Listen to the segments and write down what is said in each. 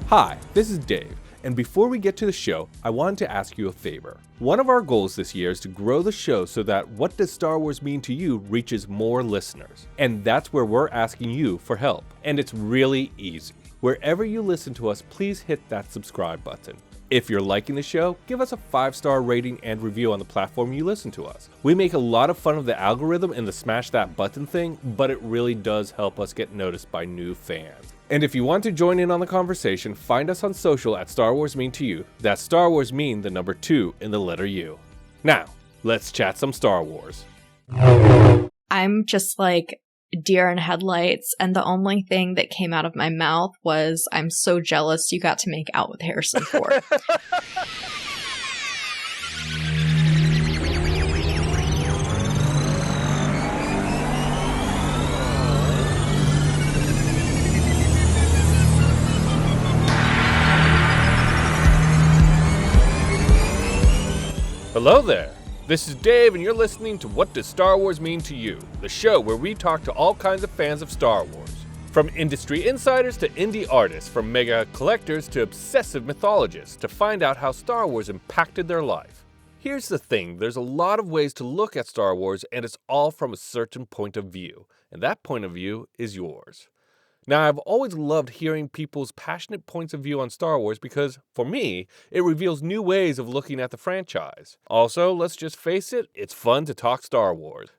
Hi, this is Dave, and before we get to the show, I wanted to ask you a favor. One of our goals this year is to grow the show so that What Does Star Wars Mean to You reaches more listeners. And that's where we're asking you for help. And it's really easy. Wherever you listen to us, please hit that subscribe button. If you're liking the show, give us a 5-star rating and review on the platform you listen to us. We make a lot of fun of the algorithm and the smash that button thing, but it really does help us get noticed by new fans. And if you want to join in on the conversation, find us on social at Star Wars Mean to You. That's Star Wars Mean, the number 2 in the letter U. Now, let's chat some Star Wars. I'm just like deer in headlights, and the only thing that came out of my mouth was, I'm so jealous you got to make out with Harrison Ford. Hello there. This is Dave, and you're listening to What Does Star Wars Mean to You, the show where we talk to all kinds of fans of Star Wars. From industry insiders to indie artists, from mega collectors to obsessive mythologists, to find out how Star Wars impacted their life. Here's the thing, there's a lot of ways to look at Star Wars, and it's all from a certain point of view, and that point of view is yours. Now, I've always loved hearing people's passionate points of view on Star Wars because, for me, it reveals new ways of looking at the franchise. Also, let's just face it, it's fun to talk Star Wars.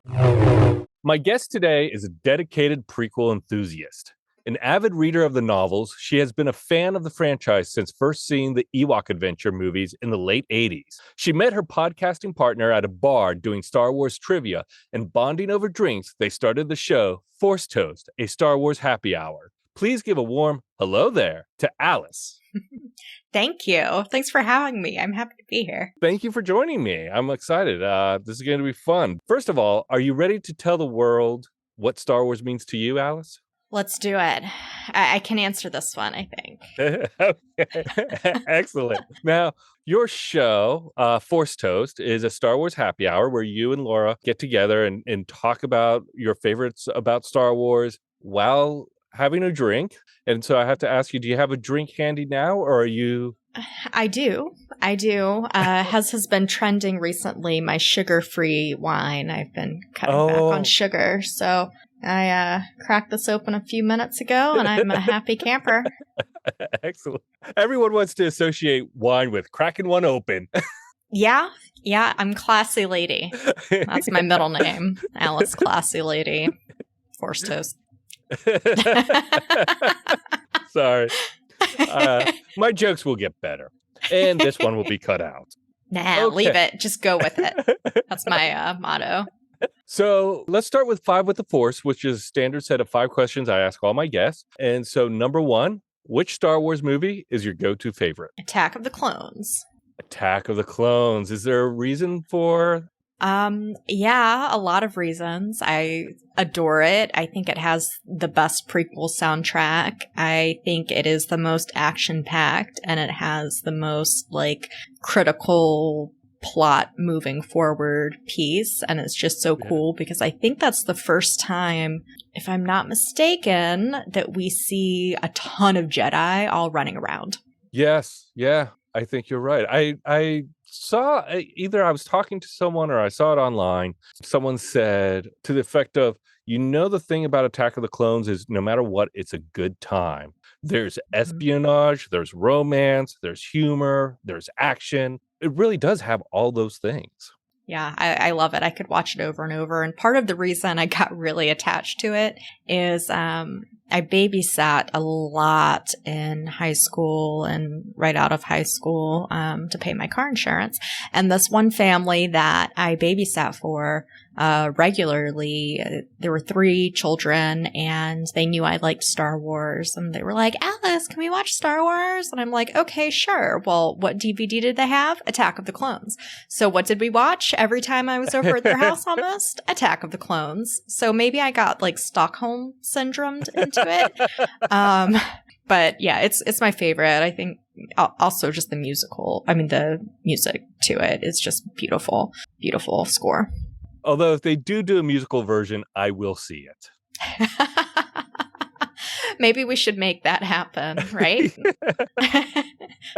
My guest today is a dedicated prequel enthusiast. An avid reader of the novels, she has been a fan of the franchise since first seeing the Ewok Adventure movies in the late 80s. She met her podcasting partner at a bar doing Star Wars trivia, and bonding over drinks, they started the show Force Toast, a Star Wars happy hour. Please give a warm hello there to Alyce. Thank you. Thanks for having me. I'm happy to be here. Thank you for joining me. I'm excited. This is going to be fun. First of all, are you ready to tell the world what Star Wars means to you, Alyce? Let's do it. I can answer this one, I think. Okay. Excellent. Now, your show, Force Toast, is a Star Wars happy hour where you and Elora get together and talk about your favorites about Star Wars while having a drink. And so I have to ask you, do you have a drink handy now, or are you... I do. Has been trending recently, my sugar-free wine. I've been cutting back on sugar, so... I cracked this open a few minutes ago, and I'm a happy camper. Excellent. Everyone wants to associate wine with cracking one open. Yeah, I'm Classy Lady. That's my middle name. Alyce Classy Lady. Force Toast. Sorry. My jokes will get better, and this one will be cut out. Nah, okay. Leave it. Just go with it. That's my motto. So let's start with 5 with the Force, which is a standard set of 5 questions I ask all my guests. And so number 1, which Star Wars movie is your go-to favorite? Attack of the Clones. Attack of the Clones. Is there a reason for... Yeah, a lot of reasons. I adore it. I think it has the best prequel soundtrack. I think it is the most action-packed, and it has the most, critical plot moving forward piece, and it's just so cool because I think that's the first time, if I'm not mistaken, that we see a ton of Jedi all running around. Yes, yeah, I think you're right. I saw, either I was talking to someone or I saw it online, someone said to the effect of, the thing about Attack of the Clones is no matter what, it's a good time. There's espionage, there's romance, there's humor, there's action. It really does have all those things. Yeah, I love it. I could watch it over and over. And part of the reason I got really attached to it is I babysat a lot in high school and right out of high school to pay my car insurance. And this one family that I babysat for regularly, there were 3 children, and they knew I liked Star Wars, and they were like, Alyce, can we watch Star Wars? And I'm like, okay, sure. Well, what DVD did they have? Attack of the Clones. So what did we watch every time I was over at their house almost? Attack of the Clones. So maybe I got Stockholm syndromed into it. But yeah, it's my favorite. I think also just the music to it is just beautiful, beautiful score. Although if they do a musical version, I will see it. Maybe we should make that happen, right?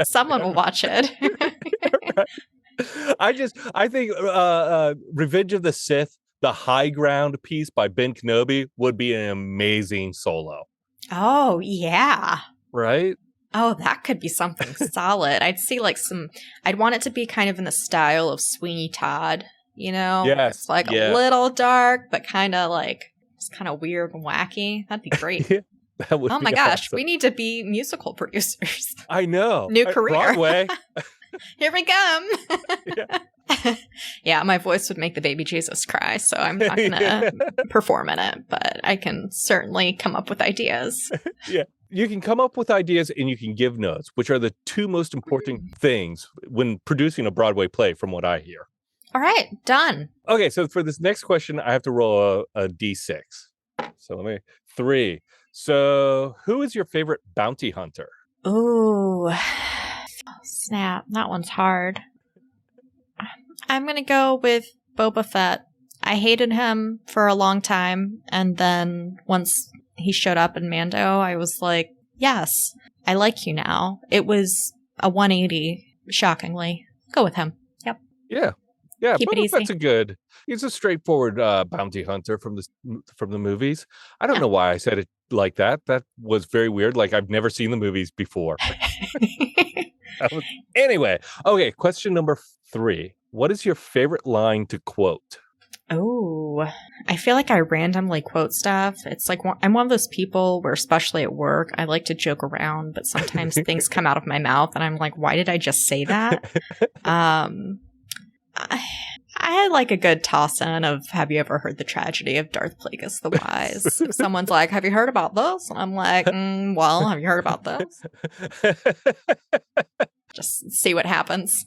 Someone will watch it. I think Revenge of the Sith, the high ground piece by Ben Kenobi would be an amazing solo. Oh, yeah. Right? Oh, that could be something solid. I'd want it to be kind of in the style of Sweeney Todd, Yes. It's like a little dark, but kind of like, it's kind of weird and wacky. That'd be great. Yeah, that would oh be my gosh, awesome. we need to be musical producers. I know. New career. Broadway. Here we come. Yeah, my voice would make the baby Jesus cry, so I'm not going to perform in it, but I can certainly come up with ideas. Yeah. You can come up with ideas and you can give notes, which are the two most important things when producing a Broadway play, from what I hear. All right, done. Okay, so for this next question, I have to roll a D6. So 3. So who is your favorite bounty hunter? Ooh, snap. That one's hard. I'm going to go with Boba Fett. I hated him for a long time, and then once he showed up in Mando, I was like, yes, I like you now. It was a 180, shockingly. Go with him. Yep. Yeah. Keep it Boba easy. Fett's he's a straightforward bounty hunter from the movies. I don't know why I said it like that. That was very weird. Like, I've never seen the movies before. Anyway, okay, question number 3. What is your favorite line to quote? Oh, I feel like I randomly quote stuff. It's like I'm one of those people where, especially at work, I like to joke around, but sometimes things come out of my mouth and I'm like, why did I just say that? I like a good toss-in of, have you ever heard the tragedy of Darth Plagueis the Wise? If someone's like, have you heard about this? And I'm like, well, have you heard about this? Just see what happens.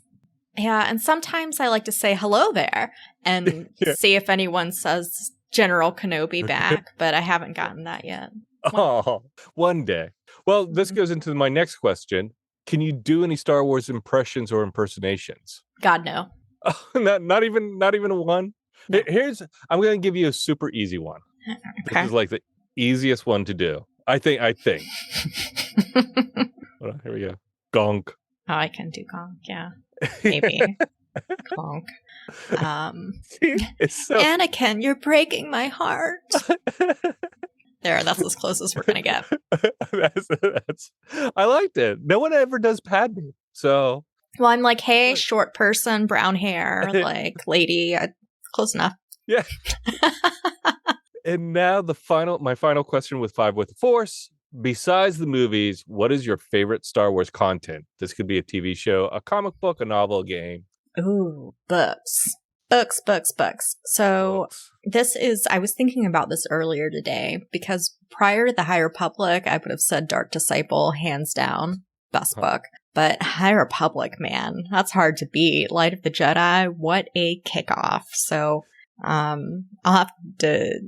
Yeah, and sometimes I like to say hello there and see if anyone says General Kenobi back, but I haven't gotten that yet. Oh, one day. Well, this goes into my next question. Can you do any Star Wars impressions or impersonations? God, no. Oh, not even one? No. I'm going to give you a super easy one. Okay. This is like the easiest one to do. I think. Hold on, here we go. Gonk. Oh, I can do Gonk, yeah. Maybe. Clonk. It's so... Anakin, you're breaking my heart. There, that's as close as we're going to get. I liked it. No one ever does Padme, so... Well, I'm like, hey, short person, brown hair, like, lady, close enough. Yeah. And now my final question with 5 with the Force. Besides the movies, what is your favorite Star Wars content? This could be a TV show, a comic book, a novel, a game. Ooh, books. So I was thinking about this earlier today, because prior to the High Republic, I would have said Dark Disciple, hands down, best book. But High Republic, man, that's hard to beat. Light of the Jedi, what a kickoff. So I'll have to,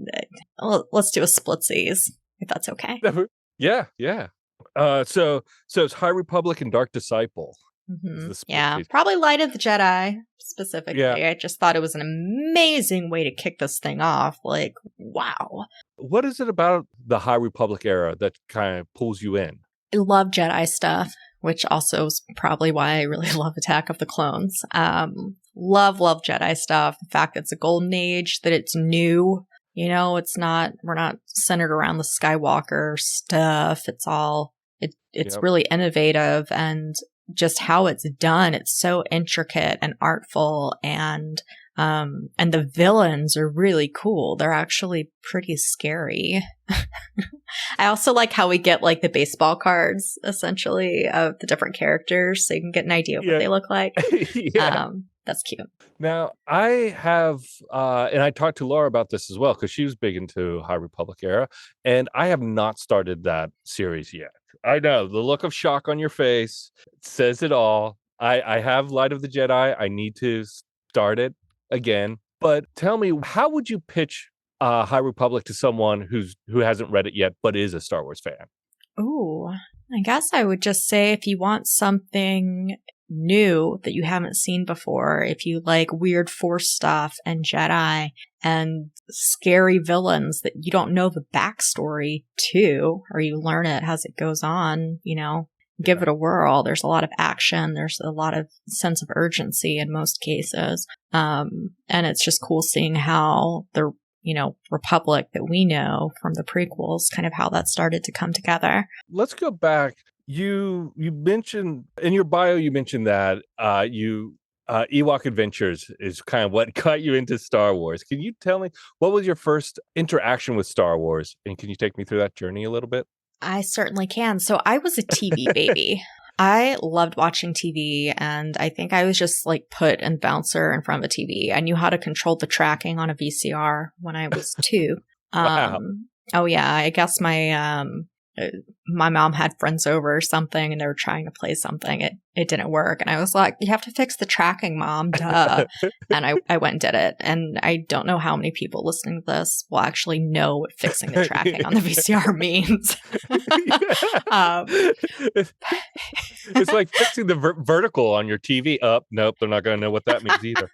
let's do a splitsies, if that's okay. Yeah. So it's High Republic and Dark Disciple. Mm-hmm. Yeah, probably Light of the Jedi specifically. Yeah. I just thought it was an amazing way to kick this thing off. Like, wow. What is it about the High Republic era that kind of pulls you in? I love Jedi stuff, which also is probably why I really love Attack of the Clones. Love Jedi stuff. The fact that it's a golden age, that it's new. We're not centered around the Skywalker stuff. It's really innovative, and just how it's done. It's so intricate and artful, and the villains are really cool. They're actually pretty scary. I also like how we get like the baseball cards, essentially, of the different characters, so you can get an idea of what they look like. That's cute. Now, I have, and I talked to Laura about this as well, because she was big into High Republic era, and I have not started that series yet. I know, the look of shock on your face says it all. I have Light of the Jedi. I need to start it again. But tell me, how would you pitch High Republic to someone who hasn't read it yet, but is a Star Wars fan? Ooh, I guess I would just say, if you want something new that you haven't seen before, if you like weird Force stuff and Jedi and scary villains that you don't know the backstory to, or you learn it as it goes on, give it a whirl. There's a lot of action. There's a lot of sense of urgency in most cases. And it's just cool seeing how the Republic that we know from the prequels, kind of how that started to come together. Let's go back. You mentioned in your bio, you mentioned that Ewok Adventures is kind of what got you into Star Wars. Can you tell me what was your first interaction with Star Wars? And can you take me through that journey a little bit? I certainly can. So I was a TV baby. I loved watching TV, and I think I was just like put and bouncer in front of a TV. I knew how to control the tracking on a VCR when I was 2. Wow. Oh yeah, I guess my mom had friends over or something, and they were trying to play something. It didn't work, and I was like, "You have to fix the tracking, Mom." Duh. And I went and did it. And I don't know how many people listening to this will actually know what fixing the tracking on the VCR means. It's like fixing the vertical on your TV. Nope, they're not going to know what that means either.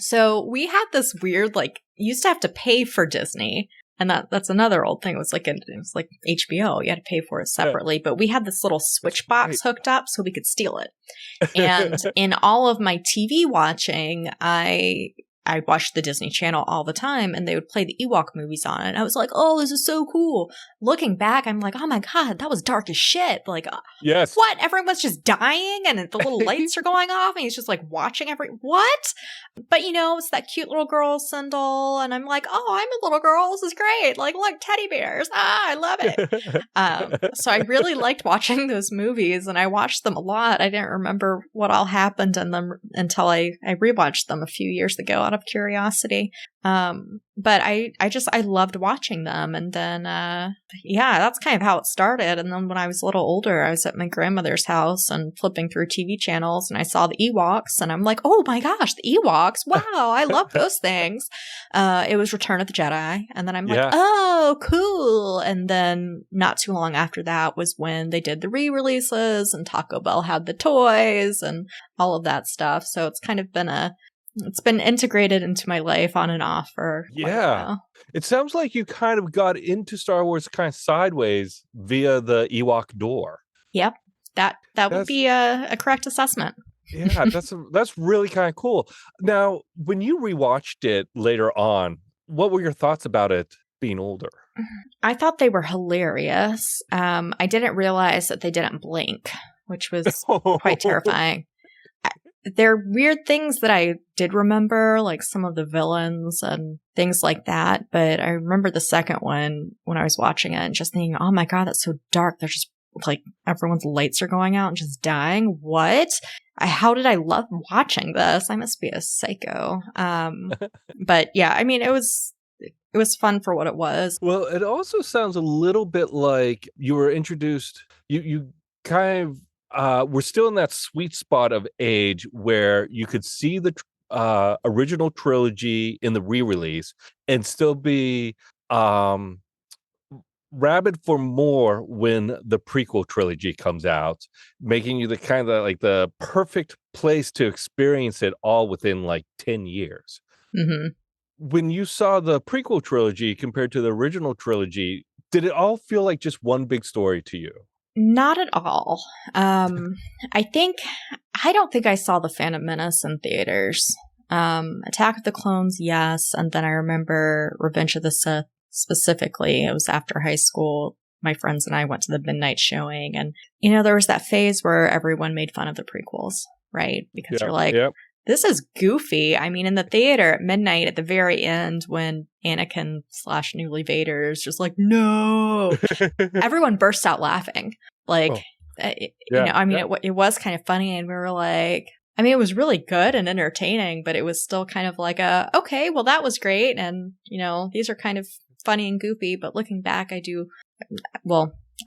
So we had this weird, you used to have to pay for Disney. And that's another old thing. It was like HBO. You had to pay for it separately. But we had this little switch box hooked up so we could steal it. And in all of my TV watching, I watched the Disney Channel all the time, and they would play the Ewok movies on it. And I was like, oh, this is so cool. Looking back, I'm like, oh my God, that was dark as shit. Yes. What? Everyone's just dying and the little lights are going off, and he's just watching what? But it's that cute little girl Sindel, and I'm like, oh, I'm a little girl. This is great. Look, teddy bears. I love it. So I really liked watching those movies, and I watched them a lot. I didn't remember what all happened in them until I rewatched them a few years ago out of curiosity. But I loved watching them. And then, that's kind of how it started. And then when I was a little older, I was at my grandmother's house and flipping through TV channels, and I saw the Ewoks, and I'm like, oh my gosh, the Ewoks. Wow. I love those things. It was Return of the Jedi. And then I'm like, oh, cool. And then not too long after that was when they did the re-releases, and Taco Bell had the toys and all of that stuff. So it's kind of it's been integrated into my life on and off for quite a while. It sounds like you kind of got into Star Wars kind of sideways via the Ewok door. Yep. That would be a correct assessment. Yeah, that's really kind of cool. Now, when you rewatched it later on, what were your thoughts about it being older? I thought they were hilarious. I didn't realize that they didn't blink, which was quite terrifying. There are weird things that I did remember, like some of the villains and things like that. But I remember the second one when I was watching it and just thinking, oh my God, that's so dark. There's just everyone's lights are going out and just dying. What? How did I love watching this? I must be a psycho. But yeah, I mean, it was fun for what it was. Well, it also sounds a little bit like you were introduced, you kind of, we're still in that sweet spot of age where you could see the original trilogy in the re-release and still be rabid for more when the prequel trilogy comes out, making you the kind of the perfect place to experience it all within 10 years. Mm-hmm. When you saw the prequel trilogy compared to the original trilogy, did it all feel like just one big story to you? Not at all. I don't think I saw The Phantom Menace in theaters. Attack of the Clones, yes. And then I remember Revenge of the Sith specifically. It was after high school. My friends and I went to the midnight showing. And, there was that phase where everyone made fun of the prequels, right? Because you're like, this is goofy. I mean, in the theater at midnight at the very end when Anakin / Newly Vader is just like, no, everyone bursts out laughing. It was kind of funny. And we were like, I mean, it was really good and entertaining, but it was still kind of like okay, well, that was great. And, these are kind of funny and goofy. But looking back,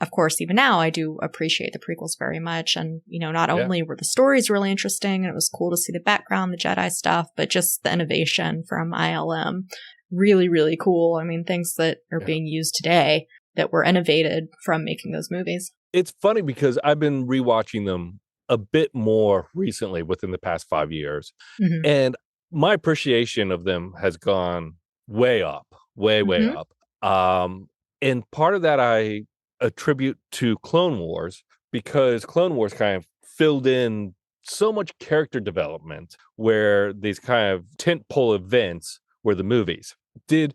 of course, even now, I do appreciate the prequels very much. And, not only were the stories really interesting and it was cool to see the background, the Jedi stuff, but just the innovation from ILM. Really, really cool. I mean, things that are being used today that were innovated from making those movies. It's funny because I've been rewatching them a bit more recently within the past 5 years. Mm-hmm. And my appreciation of them has gone way up, way Mm-hmm. up. And part of that I attribute to Clone Wars, because Clone Wars kind of filled in so much character development, where these kind of tentpole events were the movies. Did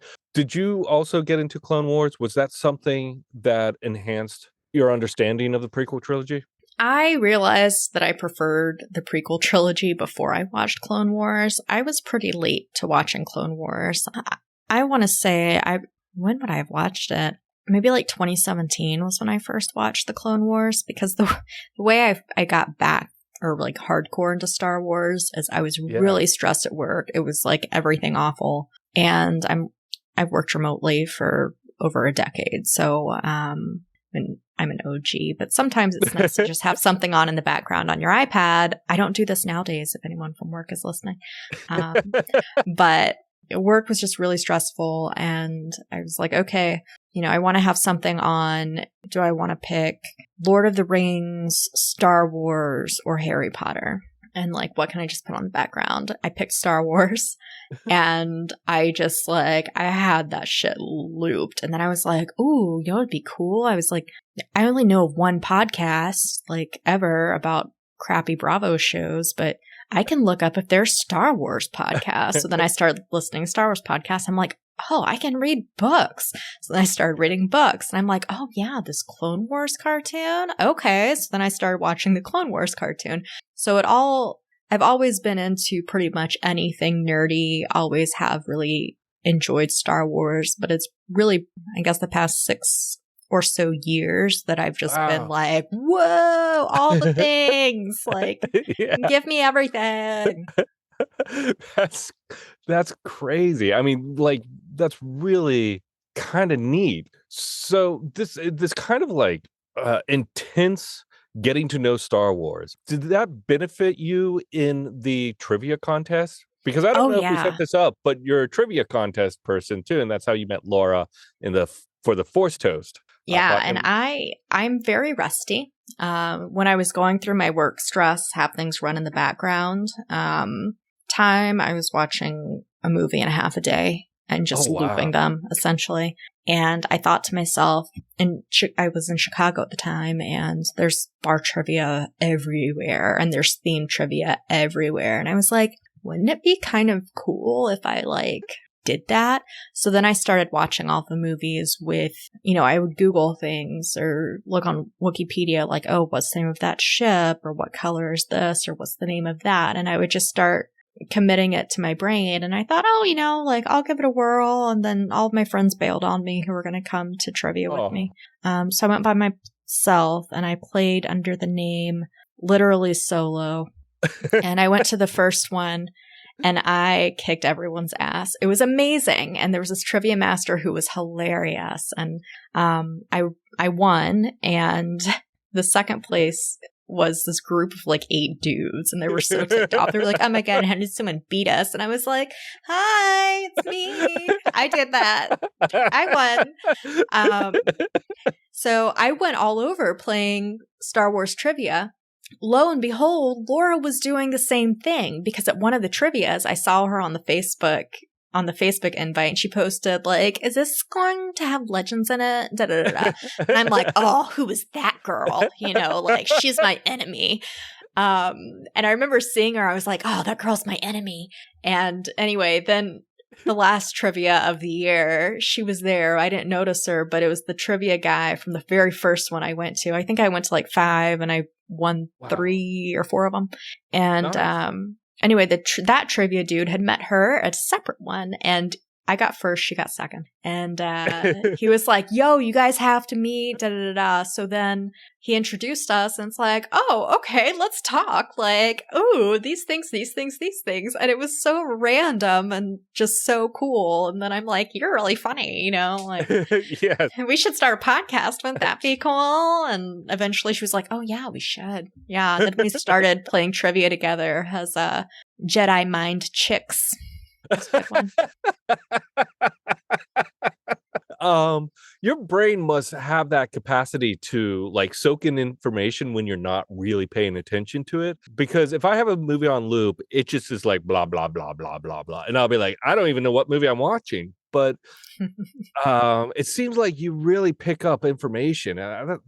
you also get into Clone Wars? Was that something that enhanced your understanding of the prequel trilogy? I realized that I preferred the prequel trilogy before I watched Clone Wars. I was pretty late to watching Clone Wars. I want to say, when would I have watched it? Maybe like 2017 was when I first watched the Clone Wars, because the way I got back, or like hardcore into Star Wars, is I was really stressed at work. It was like everything awful. And I've worked remotely for over a decade. So, I'm an OG, but sometimes it's nice to just have something on in the background on your iPad. I don't do this nowadays, if anyone from work is listening. But work was just really stressful, and I was like, okay, I want to have something on. Do I want to pick Lord of the Rings, Star Wars, or Harry Potter? And like, what can I just put on the background? I picked Star Wars, and I just I had that shit looped. And then I was like, ooh, it'd be cool. I was like, I only know of one podcast ever about crappy Bravo shows, but I can look up if there's Star Wars podcasts. So then I started listening to Star Wars podcasts. I'm like, oh, I can read books. So then I started reading books, and I'm like, oh yeah, this Clone Wars cartoon. Okay. So then I started watching the Clone Wars cartoon. So I've always been into pretty much anything nerdy, always have really enjoyed Star Wars, but it's really, I guess, the past 6 or so years that I've just been like, whoa, all the things, give me everything. That's crazy. I mean, that's really kind of neat. So this kind of intense getting to know Star Wars, did that benefit you in the trivia contest? Because I don't know if we set this up, but you're a trivia contest person too, and that's how you met Laura for the Force Toast. Yeah, and I'm very rusty. When I was going through my work stress, have things run in the background. I was watching a movie and a half a day and just looping them, essentially. And I thought to myself, and I was in Chicago at the time, and there's bar trivia everywhere, and there's theme trivia everywhere. And I was like, wouldn't it be kind of cool if I did that? So then I started watching all the movies with, I would Google things or look on Wikipedia, oh, what's the name of that ship, or what color is this, or what's the name of that? And I would just start committing it to my brain. And I thought, oh, I'll give it a whirl. And then all of my friends bailed on me who were going to come to trivia with me. So I went by myself, and I played under the name Literally Solo. And I went to the first one, and I kicked everyone's ass. It was amazing. And there was this trivia master who was hilarious. And I won. And the second place was this group of 8 dudes, and they were so ticked off. They were like, oh my God, how did someone beat us? And I was like, hi, it's me. I did that. I won. So I went all over playing Star Wars trivia. Lo and behold, Laura was doing the same thing, because at one of the trivias, I saw her on the Facebook invite, and she posted is this going to have legends in it? Da, da, da, da. And I'm like, oh, who is that girl? She's my enemy. And I remember seeing her. I was like, oh, that girl's my enemy. And anyway, then the last trivia of the year, she was there. I didn't notice her, but it was the trivia guy from the very first one I went to. I think I went to 5, and I won 3 or 4 of them. And nice. Anyway, that trivia dude had met her at a separate one, and I got first, she got second. And he was like, yo, you guys have to meet, da da da da. So then he introduced us, and it's like, oh, okay, let's talk. Oh, these things. And it was so random and just so cool. And then I'm like, you're really funny, Yes. We should start a podcast. Wouldn't that be cool? And eventually she was like, oh yeah, we should. Yeah. Then we started playing trivia together as Jedi Mind Chicks. That's a good one. Your brain must have that capacity to like soak in information when you're not really paying attention to it. Because if I have a movie on loop, it just is like blah blah blah blah blah blah, and I'll be like, I don't even know what movie I'm watching. But it seems like you really pick up information.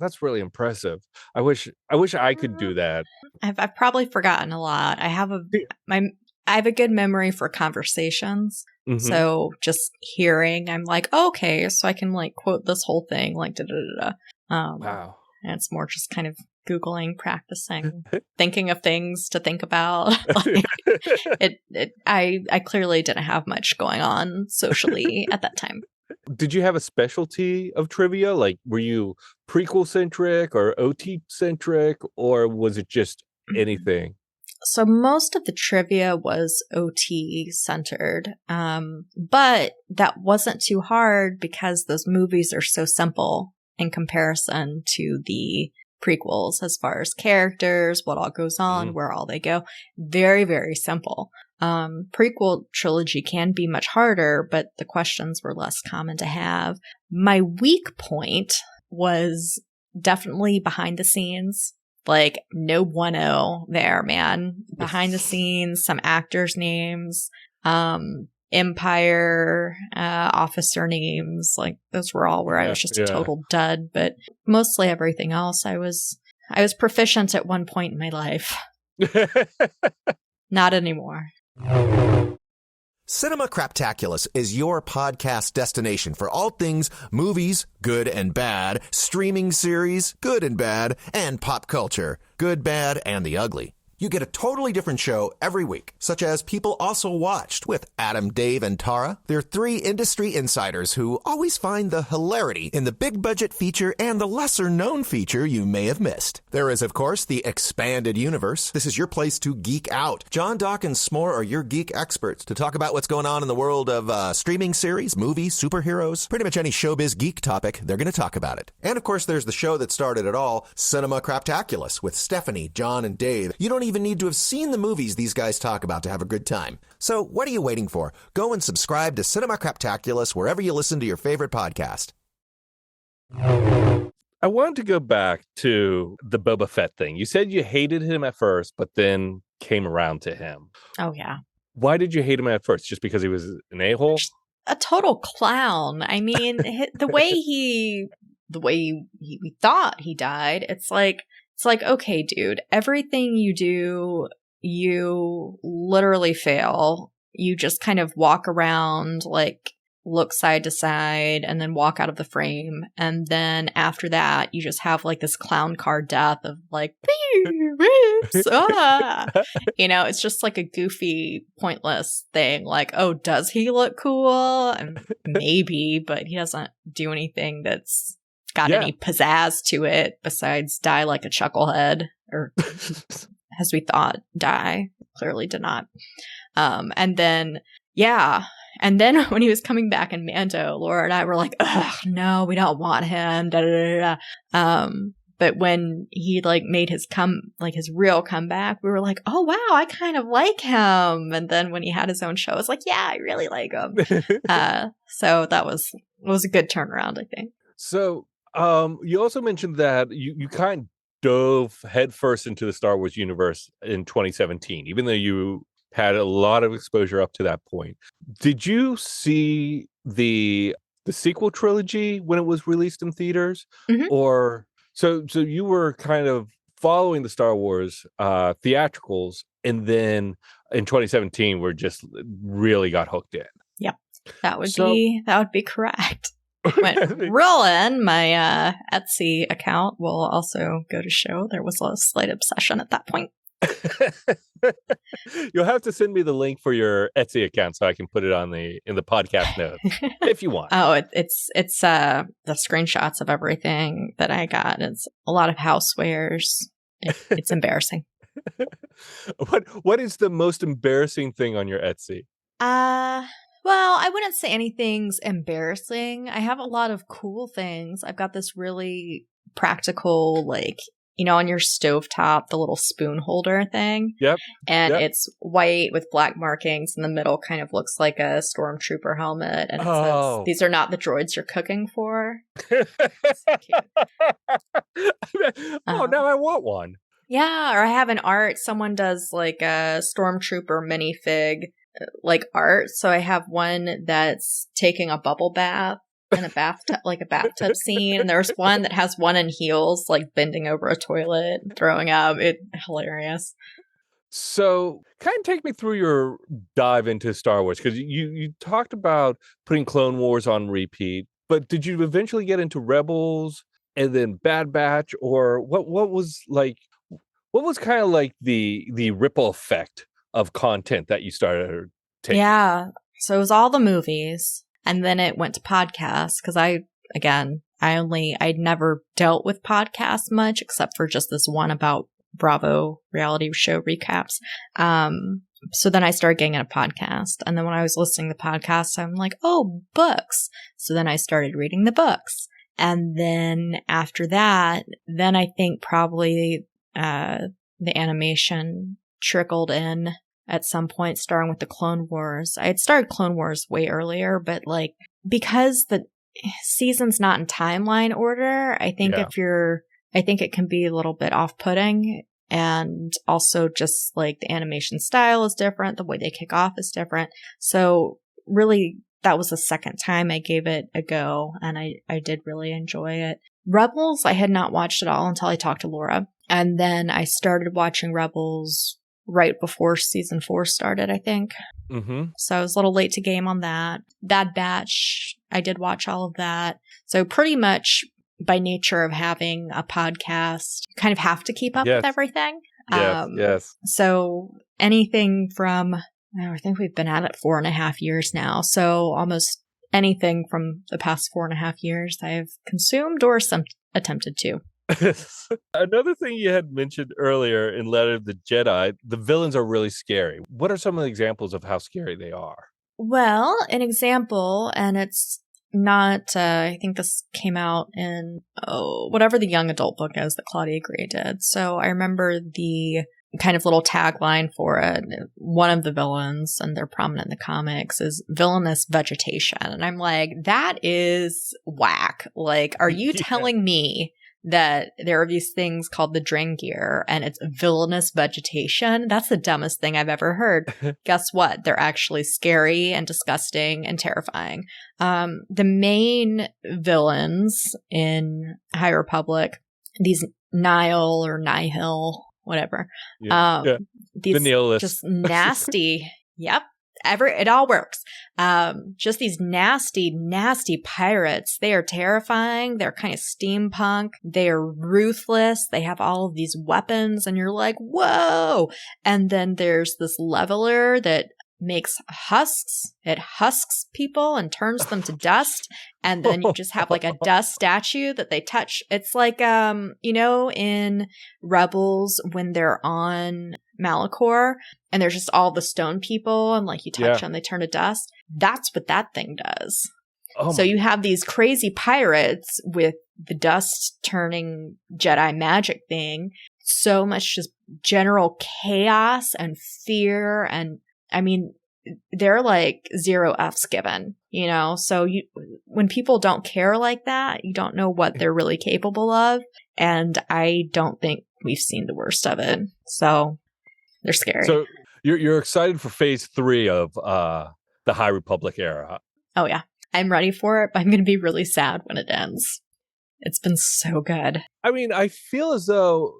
That's really impressive. I wish I could do that. I've probably forgotten a lot. I have a good memory for conversations. Mm-hmm. So just hearing, I'm like, oh, okay, so I can like quote this whole thing, like da da da da. Wow. And it's more just kind of Googling, practicing, thinking of things to think about. Like, I clearly didn't have much going on socially at that time. Did you have a specialty of trivia? Like, were you prequel centric or OT centric, or was it just anything? So most of the trivia was OT centered, but that wasn't too hard because those movies are so simple in comparison to the prequels as far as characters, what all goes on, where all they go. Very, very simple. Prequel trilogy can be much harder, but the questions were less common to have. My weak point was definitely behind the scenes. Like, no bueno there, man. Behind the scenes, some actors' names, Empire officer names, like those were all where I was just a total dud. But mostly everything else, I was proficient at one point in my life. Not anymore. Cinema Craptaculous is your podcast destination for all things movies, good and bad, streaming series, good and bad, and pop culture, good, bad, and the ugly. You get a totally different show every week, such as People Also Watched with Adam, Dave, and Tara. They're three industry insiders who always find the hilarity in the big-budget feature and the lesser-known feature you may have missed. There is, of course, the Expanded Universe. This is your place to geek out. John, Doc, and S'more are your geek experts to talk about what's going on in the world of streaming series, movies, superheroes, pretty much any showbiz geek topic, they're going to talk about it. And, of course, there's the show that started it all, Cinema Craptaculous, with Stephanie, John, and Dave. You don't even need to have seen the movies these guys talk about to have a good time. So what are you waiting for? Go and subscribe to Cinema Craptaculous wherever you listen to your favorite podcast. I wanted to go back to the Boba Fett thing. You said you hated him at first, but then came around to him. Oh, yeah. Why did you hate him at first? Just because he was an a-hole? A total clown. I mean, the way we thought he died, it's like, okay, dude, everything you do, you literally fail. You just kind of walk around, like, look side to side, and then walk out of the frame. And then after that, you just have, like, this clown car death of, like, you know, it's just like a goofy, pointless thing. Like, oh, does he look cool? And maybe, but he doesn't do anything that's got any pizzazz to it besides die like a chucklehead, or as we thought, die. Clearly did not. And then when he was coming back in Mando, Laura and I were like, ugh, no, we don't want him. Da, da, da, da. But when he like made his real comeback, we were like, oh wow, I kind of like him. And then when he had his own show, it's like, yeah, I really like him. So that was a good turnaround, I think. So you also mentioned that you kind of dove headfirst into the Star Wars universe in 2017, even though you had a lot of exposure up to that point. Did you see the sequel trilogy when it was released in theaters? Mm-hmm. Or so you were kind of following the Star Wars theatricals, and then in 2017 we're just really got hooked in. Yep. That would be correct. Went rolling. My Etsy account will also go to show there was a slight obsession at that point. You'll have to send me the link for your Etsy account so I can put it in the podcast notes if you want. Oh, it's the screenshots of everything that I got. It's a lot of housewares. It's embarrassing. What is the most embarrassing thing on your Etsy? Well, I wouldn't say anything's embarrassing. I have a lot of cool things. I've got this really practical, like, on your stovetop, the little spoon holder thing. Yep. And it's white with black markings. In the middle kind of looks like a stormtrooper helmet. And it says, "These are not the droids you're cooking for." So cute. Now I want one. Yeah, or I have an art. Someone does like a stormtrooper minifig like art. So I have one that's taking a bubble bath in a bathtub, like a bathtub scene. And there's one that has one in heels, like bending over a toilet, throwing up. It's hilarious. So kind of take me through your dive into Star Wars, because you talked about putting Clone Wars on repeat, but did you eventually get into Rebels and then Bad Batch, or what was kind of like the ripple effect of content that you started taking? Yeah. So it was all the movies, and then it went to podcasts, because I'd never dealt with podcasts much, except for just this one about Bravo reality show recaps. So then I started getting in a podcast. And then when I was listening to podcasts, I'm like, oh, books. So then I started reading the books. And then after that, then I think probably the animation trickled in at some point, starting with the Clone Wars. I had started Clone Wars way earlier, but like, because the season's not in timeline order, I think I think it can be a little bit off-putting. And also just like the animation style is different. The way they kick off is different. So really, that was the second time I gave it a go. And I did really enjoy it. Rebels, I had not watched at all until I talked to Elora. And then I started watching Rebels right before season 4 started, I think. Mm-hmm. So I was a little late to game on that. Bad Batch, I did watch all of that. So pretty much, by nature of having a podcast, you kind of have to keep up with everything. Yes. So anything from, I think we've been at it 4.5 years now. So almost anything from the past 4.5 years I've consumed or attempted to. Another thing you had mentioned earlier in Letter of the Jedi, the villains are really scary. What are some of the examples of how scary they are? Well, an example, and it's not, I think this came out in, whatever the young adult book is that Claudia Gray did. So I remember the kind of little tagline for it. One of the villains, and they're prominent in the comics, is villainous vegetation. And I'm like, that is whack. Like, are you telling me that there are these things called the Drangir and it's villainous vegetation? That's the dumbest thing I've ever heard. Guess what? They're actually scary and disgusting and terrifying. The main villains in High Republic, these Nihil or Nihil, whatever. These the nihilists. Just nasty. Yep. It all works. Just these nasty, nasty pirates. They are terrifying. They're kind of steampunk. They are ruthless. They have all of these weapons, and you're like, whoa. And then there's this leveler that makes husks. It husks people and turns them to dust. And then you just have like a dust statue that they touch. It's like, in Rebels when they're on Malachor and there's just all the stone people and like you touch them, they turn to dust. That's what that thing does. So you have these crazy pirates with the dust turning Jedi magic thing. So much just general chaos and fear. And I mean, they're like 0 F's given, so when people don't care like that, you don't know what they're really capable of. And I don't think we've seen the worst of it. So they're scary. So you're excited for phase 3 of the High Republic era. Oh yeah. I'm ready for it, but I'm going to be really sad when it ends. It's been so good. I mean, I feel as though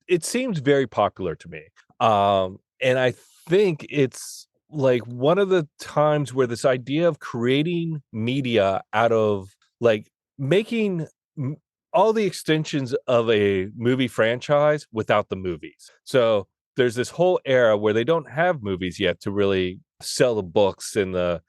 it seems very popular to me. And I think it's like one of the times where this idea of creating media out of like making all the extensions of a movie franchise without the movies. So there's this whole era where they don't have movies yet to really sell the books and the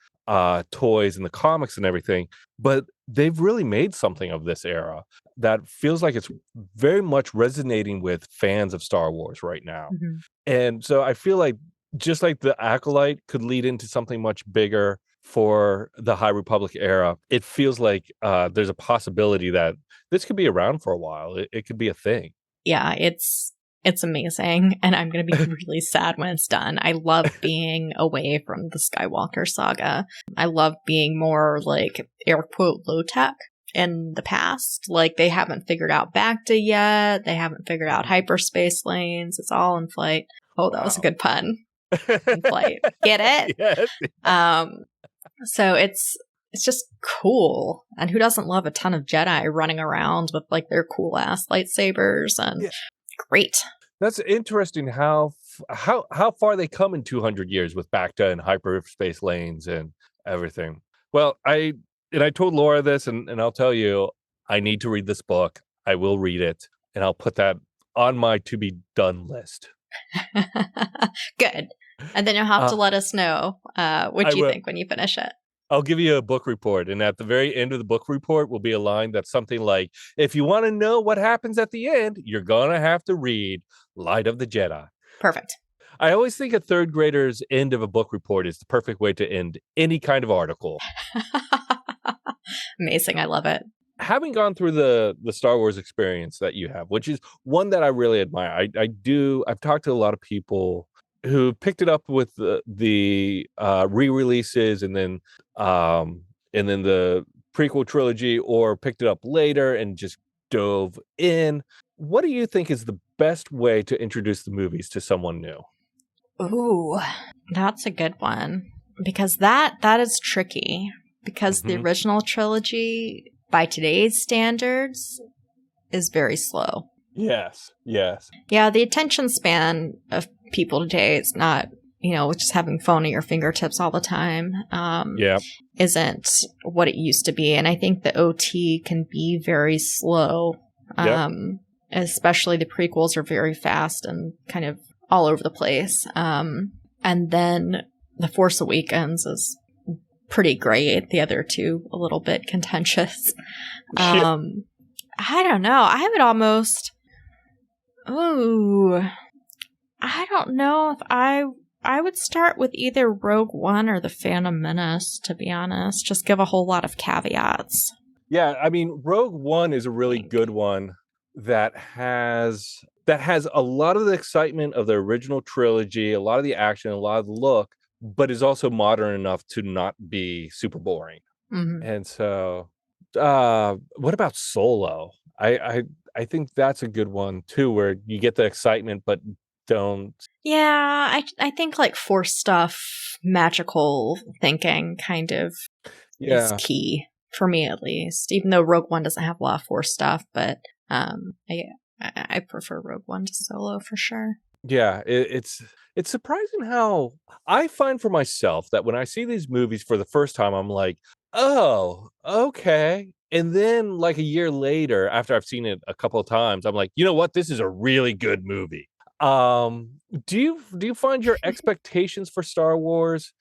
toys and the comics and everything, but they've really made something of this era that feels like it's very much resonating with fans of Star Wars right now. Mm-hmm. And so I feel like just like the Acolyte could lead into something much bigger for the High Republic era, it feels like there's a possibility that this could be around for a while. It could be a thing. yeah, it's amazing, and I'm going to be really sad when it's done. I love being away from the Skywalker saga. I love being more like air quote low tech in the past. Like they haven't figured out Bacta yet. They haven't figured out hyperspace lanes. It's all in flight. Oh, that was a good pun. In flight. Get it? Yes. So it's just cool. And who doesn't love a ton of Jedi running around with like their cool ass lightsabers and great. That's interesting how far they come in 200 years with Bacta and hyperspace lanes and everything. Well, I told Laura this, and I'll tell you, I need to read this book. I will read it, and I'll put that on my to be done list. Good. And then you'll have to let us know what you think when you finish it. I'll give you a book report, and at the very end of the book report will be a line that's something like, if you want to know what happens at the end, you're going to have to read Light of the Jedi. Perfect. I always think a third grader's end of a book report is the perfect way to end any kind of article. Amazing. I love it. Having gone through the Star Wars experience that you have, which is one that I really admire. I've talked to a lot of people who picked it up with the re-releases and then the prequel trilogy, or picked it up later and just dove in. What do you think is the best way to introduce the movies to someone new? Ooh, that's a good one. Because that is tricky. Because the original trilogy, by today's standards, is very slow. Yes. Yeah, the attention span of people today is not, just having phone at your fingertips all the time. Isn't what it used to be. And I think the OT can be very slow. Especially the prequels are very fast and kind of all over the place. And then The Force Awakens is pretty great. The other two, a little bit contentious. I don't know. I would almost... Ooh. I don't know if I would start with either Rogue One or The Phantom Menace, to be honest. Just give a whole lot of caveats. Yeah, I mean, Rogue One is a really good one that has a lot of the excitement of the original trilogy, a lot of the action, a lot of the look, but is also modern enough to not be super boring. Mm-hmm. And so, what about Solo? I think that's a good one too, where you get the excitement but don't. Yeah, I think like Force stuff, magical thinking kind of is key for me, at least. Even though Rogue One doesn't have a lot of Force stuff, but I prefer Rogue One to Solo for sure. Yeah, it's surprising how I find for myself that when I see these movies for the first time, I'm like, oh, okay. And then like a year later, after I've seen it a couple of times, I'm like, you know what? This is a really good movie. Do you find your expectations for Star Wars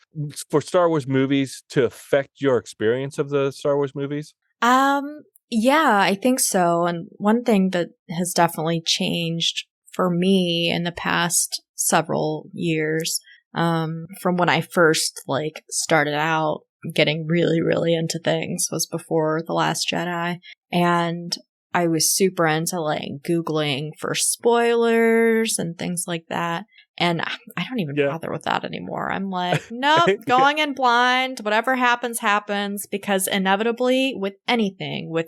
movies to affect your experience of the Star Wars movies? Yeah, I think so. And one thing that has definitely changed for me in the past several years, from when I first started out getting really, really into things, was before The Last Jedi. And I was super into Googling for spoilers and things like that. And I don't even bother with that anymore. I'm like, nope, going in blind, whatever happens, happens. Because inevitably with anything, with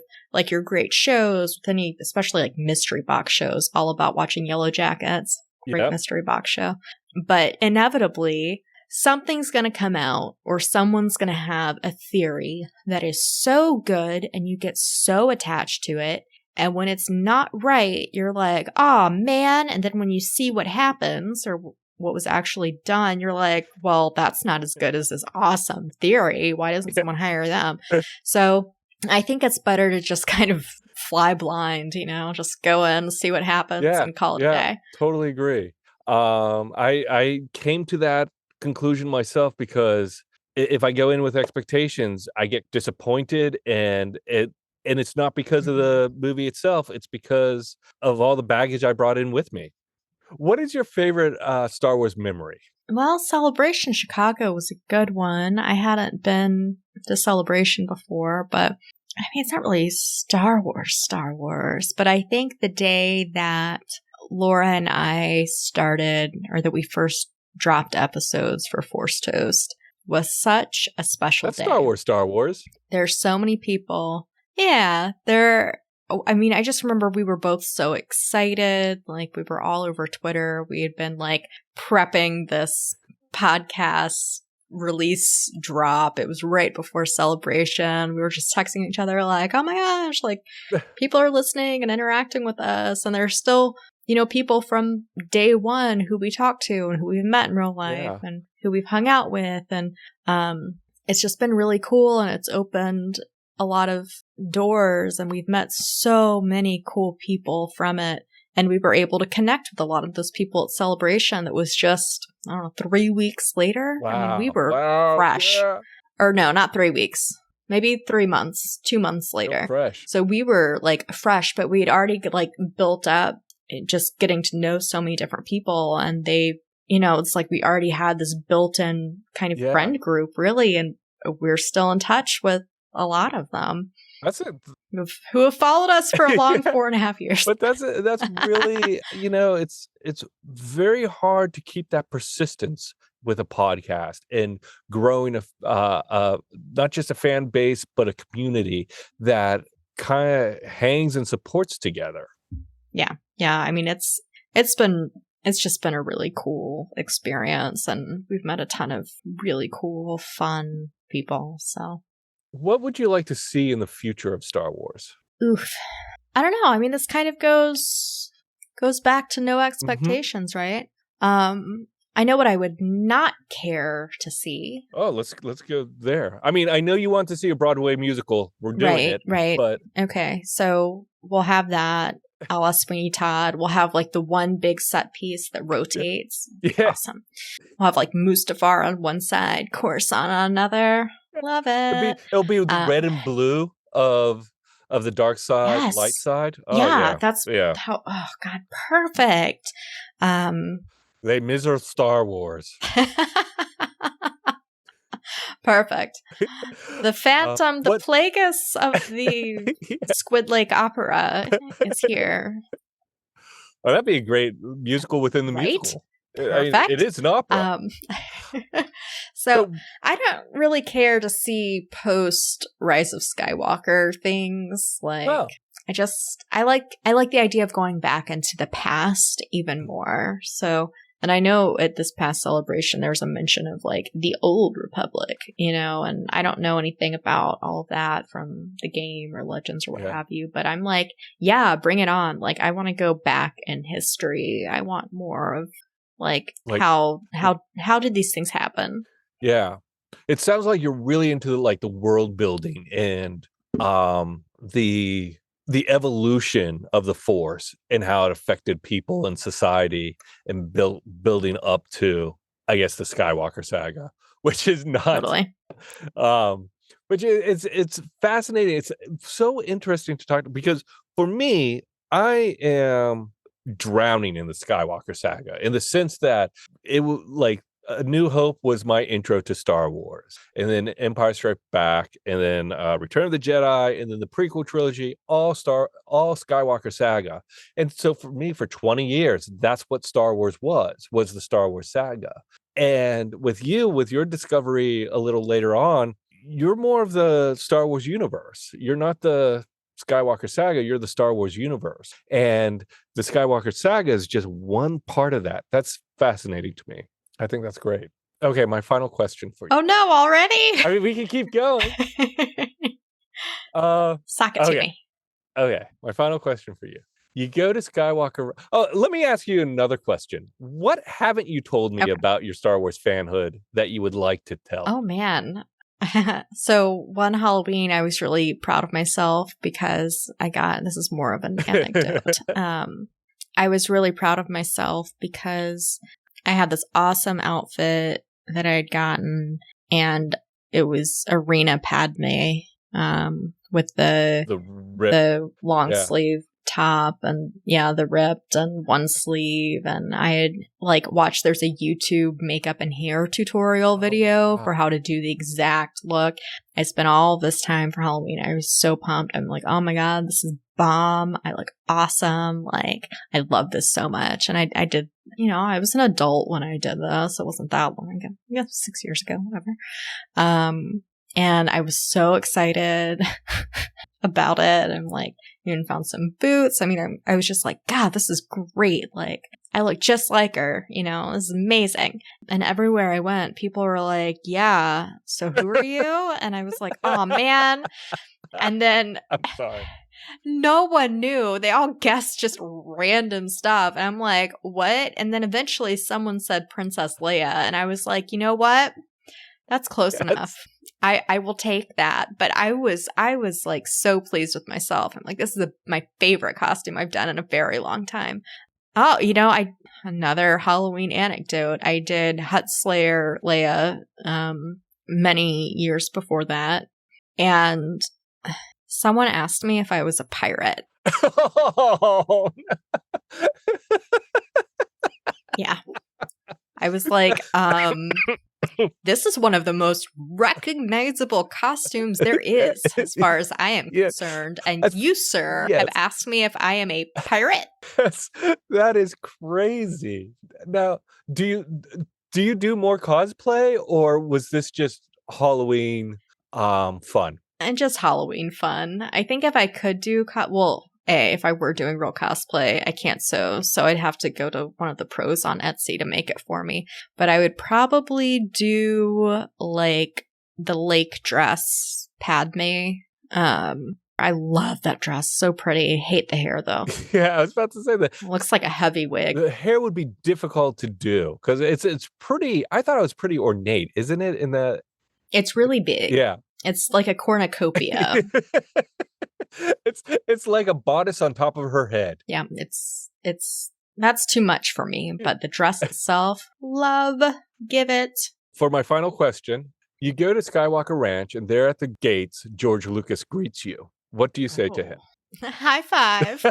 your great shows, with any, especially mystery box shows, all about watching Yellow Jackets, great mystery box show. But inevitably, something's going to come out or someone's going to have a theory that is so good and you get so attached to it. And when it's not right, you're like, oh man. And then when you see what happens or what was actually done, you're like, well, that's not as good as this awesome theory. Why doesn't someone hire them? So I think it's better to just kind of fly blind, just go in, see what happens and call it a day. Totally agree. I came to that conclusion myself because if I go in with expectations, I get disappointed, and it's not because of the movie itself. It's because of all the baggage I brought in with me. What is your favorite Star Wars memory? Well, Celebration Chicago was a good one. I hadn't been to Celebration before, but I mean, it's not really Star Wars, but I think the day that Laura and I started, or that we first dropped episodes for Force Toast, was such a special day. That's Star Wars. There's so many people. Yeah, I mean, I just remember we were both so excited. Like, we were all over Twitter. We had been like prepping this podcast release drop. It was right before Celebration. We were just texting each other like, oh my gosh, like people are listening and interacting with us. And there's still, you know, people from day one who we talked to and who we've met in real life and who we've hung out with. And it's just been really cool, and it's opened a lot of doors, and we've met so many cool people from it. And we were able to connect with a lot of those people at Celebration. That was just, I don't know, 3 weeks later. Wow. I mean, we were fresh. Yeah. Or no, not 3 weeks. Maybe 3 months, 2 months later. Fresh. So we were like fresh, but we had already like built up, just getting to know so many different people. And they, you know, it's like we already had this built-in kind of friend group, really. And we're still in touch with a lot of them. That's it. Who have followed us for a long 4.5 years. But that's really, you know, it's very hard to keep that persistence with a podcast and growing not just a fan base, but a community that kind of hangs and supports together. Yeah. I mean, it's just been a really cool experience, and we've met a ton of really cool, fun people. So, what would you like to see in the future of Star Wars? Oof. I don't know. I mean, this kind of goes back to no expectations, right? I know what I would not care to see. Oh, let's go there. I mean, I know you want to see a Broadway musical. We're doing it. Right. But okay. So we'll have that. Alice Sweeney Todd. We'll have like the one big set piece that rotates. Yeah. Awesome. We'll have like Mustafar on one side, Coruscant on another. Love it. It'll be the red and blue of the dark side, light side. Oh, that's how. Oh God, perfect. They miser Star Wars. Perfect. The Phantom, the Plagueis of the Squid Lake Opera is here. Oh, that'd be a great musical within the musical. Perfect. I mean, it is an opera. So I don't really care to see post Rise of Skywalker things. Like, I like the idea of going back into the past even more. So, and I know at this past Celebration, there was a mention of like the old Republic, you know, and I don't know anything about all of that from the game or Legends or what have you, but I'm like, yeah, bring it on. Like, I want to go back in history. I want more of like how did these things happen? Yeah. It sounds like you're really into like the world building and the evolution of the Force and how it affected people and society and building up to, I guess, the Skywalker saga, which is not totally. Which it's fascinating. It's so interesting to talk to, because for me, I am drowning in the Skywalker saga in the sense that it was like A New Hope was my intro to Star Wars, and then Empire Strikes Back, and then Return of the Jedi, and then the prequel trilogy, all Skywalker saga. And so for me, for 20 years, that's what Star Wars was the Star Wars saga. And with your discovery a little later on, you're more of the Star Wars universe. You're not the Skywalker saga, you're the Star Wars universe. And the Skywalker saga is just one part of that. That's fascinating to me. I think that's great. Okay, my final question for you. Oh no, already? I mean, we can keep going. Sock it to me. Okay, my final question for you. You go to Skywalker. Oh, let me ask you another question. What haven't you told me about your Star Wars fanhood that you would like to tell? Oh man. So one Halloween, I was really proud of myself because this is more of an anecdote. I was really proud of myself because I had this awesome outfit that I had gotten, and it was Arena Padme, with the long sleeve top and the ripped and one sleeve. And I had like watched, there's a YouTube makeup and hair tutorial video for how to do the exact look. I spent all this time for Halloween. I was so pumped. I'm like, oh my God, this is bomb. I look awesome. Like, I love this so much. And I did, I was an adult when I did this. It wasn't that long ago. Yeah, 6 years ago, whatever. And I was so excited about it. I'm like, even found some boots. I mean, I was just like, God, this is great. Like, I look just like her, this is amazing. And everywhere I went, people were like, yeah, so who are you? And I was like, oh man. And then I'm sorry. No one knew. They all guessed just random stuff. And I'm like, what? And then eventually someone said Princess Leia. And I was like, you know what? That's close enough. I will take that. But I was like so pleased with myself. I'm like, this is my favorite costume I've done in a very long time. Oh, another Halloween anecdote. I did Hutt-Slayer Leia many years before that. And someone asked me if I was a pirate. Oh, no. Yeah. I was like, this is one of the most recognizable costumes there is, as far as I am concerned. And you, sir, have asked me if I am a pirate. Yes, that is crazy. Now, do you do more cosplay, or was this just Halloween fun? And just Halloween fun. I think if I could do if I were doing real cosplay, I can't sew, so I'd have to go to one of the pros on Etsy to make it for me. But I would probably do like the lake dress Padme. I love that dress. So pretty. Hate the hair though. Yeah, I was about to say that. It looks like a heavy wig. The hair would be difficult to do because it's pretty. I thought it was pretty ornate, isn't it? It's really big. Yeah. It's like a cornucopia. It's like a bodice on top of her head. Yeah, it's that's too much for me, but the dress itself, love, give it. For my final question, you go to Skywalker Ranch and there at the gates, George Lucas greets you. What do you say to him? High five.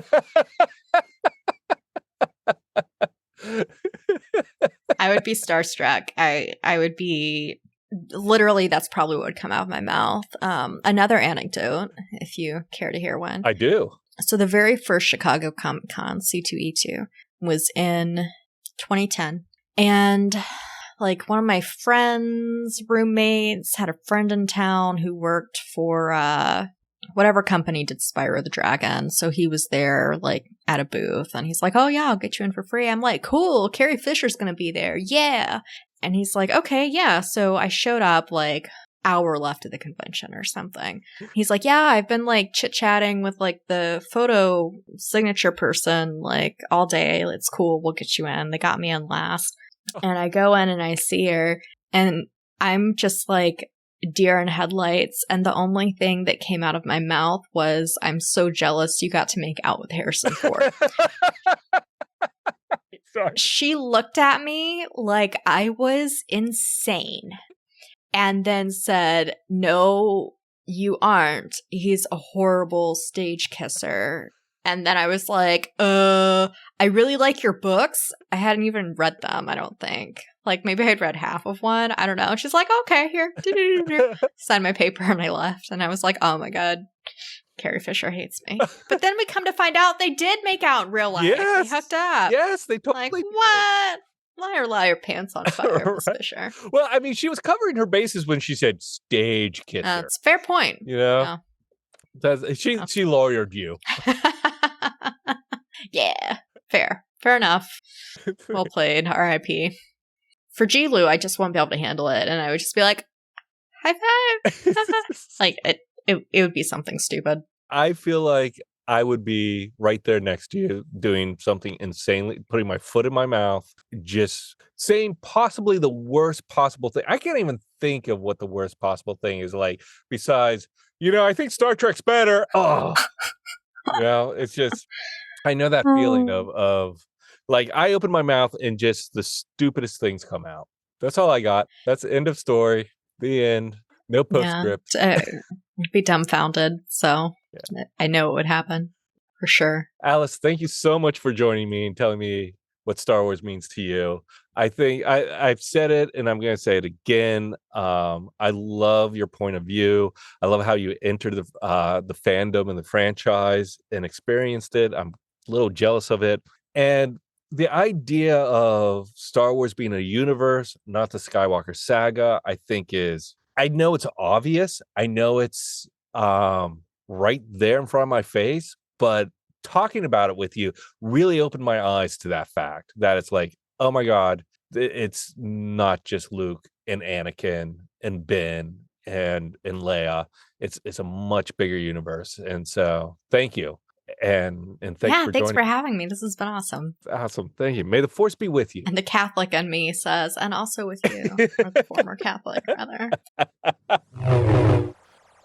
I would be starstruck. I would be literally, that's probably what would come out of my mouth. Another anecdote, if you care to hear one. I do. So the very first Chicago Comic Con, C2E2, was in 2010. And like one of my friends' roommates had a friend in town who worked for whatever company did Spyro the Dragon. So he was there like at a booth and he's like, oh yeah, I'll get you in for free. I'm like, cool, Carrie Fisher's going to be there. Yeah. And he's like, okay, yeah. So I showed up like hour left of the convention or something. He's like, yeah, I've been like chit-chatting with like the photo signature person like all day. It's cool. We'll get you in. They got me in last. And I go in and I see her and I'm just like deer in headlights. And the only thing that came out of my mouth was, I'm so jealous you got to make out with Harrison Ford. Sorry. She looked at me like I was insane and then said, no, you aren't. He's a horrible stage kisser. And then I was like, I really like your books. I hadn't even read them, I don't think. Like maybe I'd read half of one. I don't know. And she's like, okay, here. Signed my paper and I left. And I was like, oh my God. Carrie Fisher hates me. But then we come to find out they did make out in real life. Yes. They hooked up. Yes, they totally like, did. what? Liar, liar, pants on fire, Miss Right. Fisher. Well, I mean, she was covering her bases when she said stage kisser. It's a fair point. You know? She lawyered you. Yeah, fair. Fair enough. Well played. R.I.P. For G-Lu, I just won't be able to handle it. And I would just be like, high five. Like, it would be something stupid. I feel like I would be right there next to you doing something insanely, putting my foot in my mouth, just saying possibly the worst possible thing. I can't even think of what the worst possible thing is like, besides, I think Star Trek's better. Oh, it's just, I know that feeling of like, I open my mouth and just the stupidest things come out. That's all I got. That's the end of story. The end. No postscript. I'd be dumbfounded, so I know what would happen. For sure. Alyce, thank you so much for joining me and telling me what Star Wars means to you. I think I've said it and I'm going to say it again. I love your point of view. I love how you entered the fandom and the franchise and experienced it. I'm a little jealous of it. And the idea of Star Wars being a universe, not the Skywalker saga, I think I know it's obvious. I know it's right there in front of my face, but talking about it with you really opened my eyes to that fact that it's like, oh my God, it's not just Luke and Anakin and Ben and Leia. It's a much bigger universe. And so thank you. And thanks for joining. Thanks for having me. This has been awesome. Awesome. Thank you. May the force be with you. And the Catholic in me says, and also with you, or the former Catholic, rather.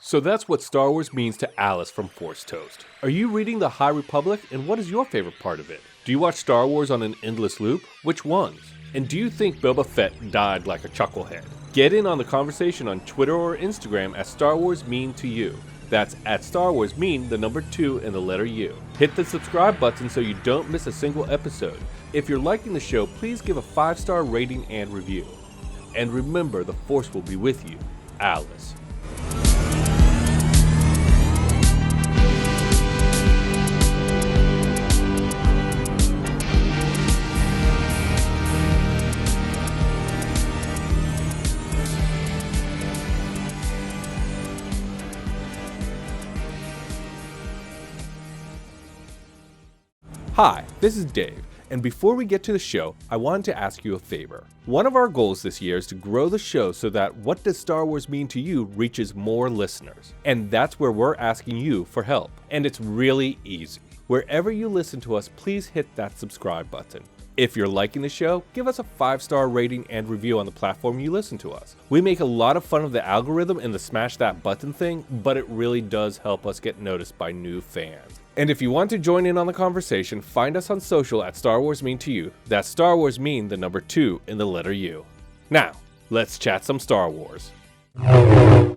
So that's what Star Wars means to Alyce from Force Toast. Are you reading The High Republic, and what is your favorite part of it? Do you watch Star Wars on an endless loop? Which ones? And do you think Boba Fett died like a chucklehead? Get in on the conversation on Twitter or Instagram at Star Wars Mean to You. That's at Star Wars Mean, the number 2 and the letter U. Hit the subscribe button so you don't miss a single episode. If you're liking the show, please give a 5-star rating and review. And remember, the Force will be with you, Alyce. Hi, this is Dave, and before we get to the show, I wanted to ask you a favor. One of our goals this year is to grow the show so that What Does Star Wars Mean to You reaches more listeners, and that's where we're asking you for help. And it's really easy. Wherever you listen to us, please hit that subscribe button. If you're liking the show, give us a 5-star rating and review on the platform you listen to us. We make a lot of fun of the algorithm and the smash that button thing, but it really does help us get noticed by new fans. And if you want to join in on the conversation, find us on social at Star Wars Mean to You. That's Star Wars Mean, the number 2 and the letter U. Now, let's chat some Star Wars.